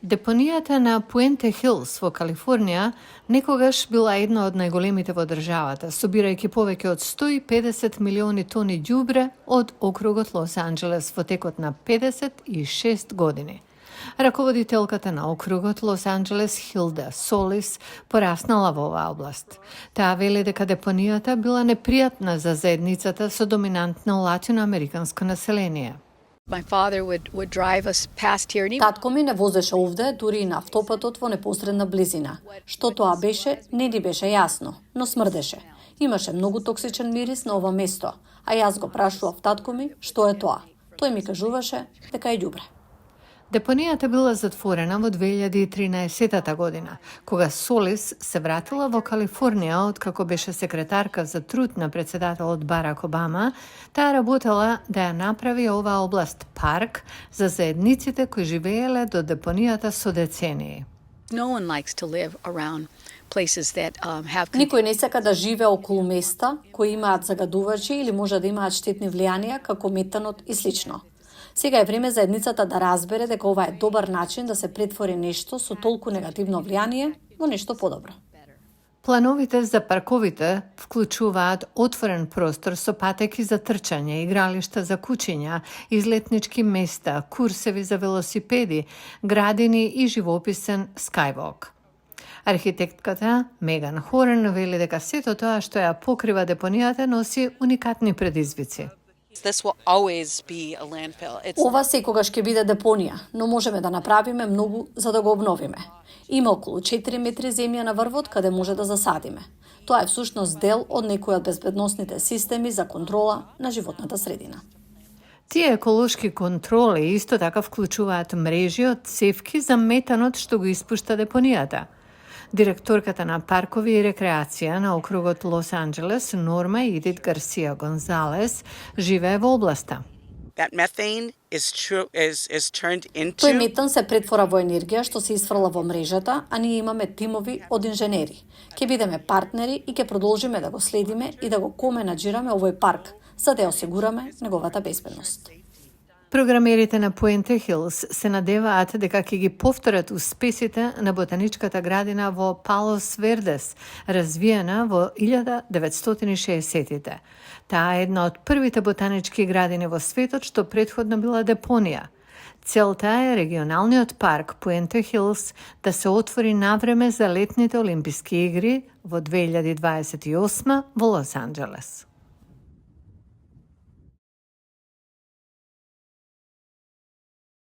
Депонијата на Пуенте Хилс во Калифорнија некогаш била една од најголемите во државата, собирајќи повеќе од 150 милиони тони ѓубре од округот Лос Анџелес во текот на 56 години. Раководителката на округот Лос Анџелес Хилда Солис пораснала во оваа област. Таа вели дека депонијата била непријатна за заедницата со доминантно латиноамериканско население. My father would drive us past here and Татко ми не возеше овде, дури и на автопатот во непосредна близина. Што тоа беше, не ни беше јасно, но смрдеше. Имаше многу токсичен мирис на ова место, а јас го прашував татко ми што е тоа. Тој ми кажуваше дека е ѓубре. Депонијата била затворена во 2013 година, кога Солис се вратила во Калифорнија откако беше секретарка за труд на председателот Барак Обама. Таа работела да ја направи оваа област парк за заедниците кои живееле до депонијата со децении. No one likes to live around places that have Никој не сака да живее околу места кои имаат загадувачи или може да имаат штетни влијанија како метанот и слично. Сега е време заедницата да разбере дека ова е добар начин да се претвори нешто со толку негативно влијание во нешто подобро. Плановите за парковите вклучуваат отворен простор со патеки за трчање, игралишта за кучиња, излетнички места, курсеви за велосипеди, градини и живописен скајвок. Архитектката Меган Хорн вели дека сето тоа што ја покрива депонијата носи уникатни предизвици. This will always be a landfill. Ова секогаш ќе биде депонија, но можеме да направиме многу за да го обновиме. Има околу 4 метри земја на врвот каде може да засадиме. Тоа е всушност дел од некои од безбедносните системи за контрола на животната средина. Тие еколошки контроли исто така вклучуваат мрежи од цевки за метанот што го испушта депонијата. Директорката на паркови и рекреација на округот Лос Анџелес, Норма Идит Гарсија Гонзалес, живее во областа. That methane is turned into Тој метан се претвора во енергија што се исфрла во мрежата, а ние имаме тимови од инженери. Ќе бидеме партнери и ќе продолжиме да го следиме и да го коменаџираме овој парк, за да ја осигураме неговата безбедност. Програмерите на Пуенте Хилс се надеваат дека ќе ги повторат успесите на ботаничката градина во Палос Вердес, развиена во 1960-тите. Таа е една од првите ботанички градини во светот што претходно била депонија. Целта е регионалниот парк Пуенте Хилс да се отвори навреме за летните Олимписки игри во 2028 во Лос Анџелес.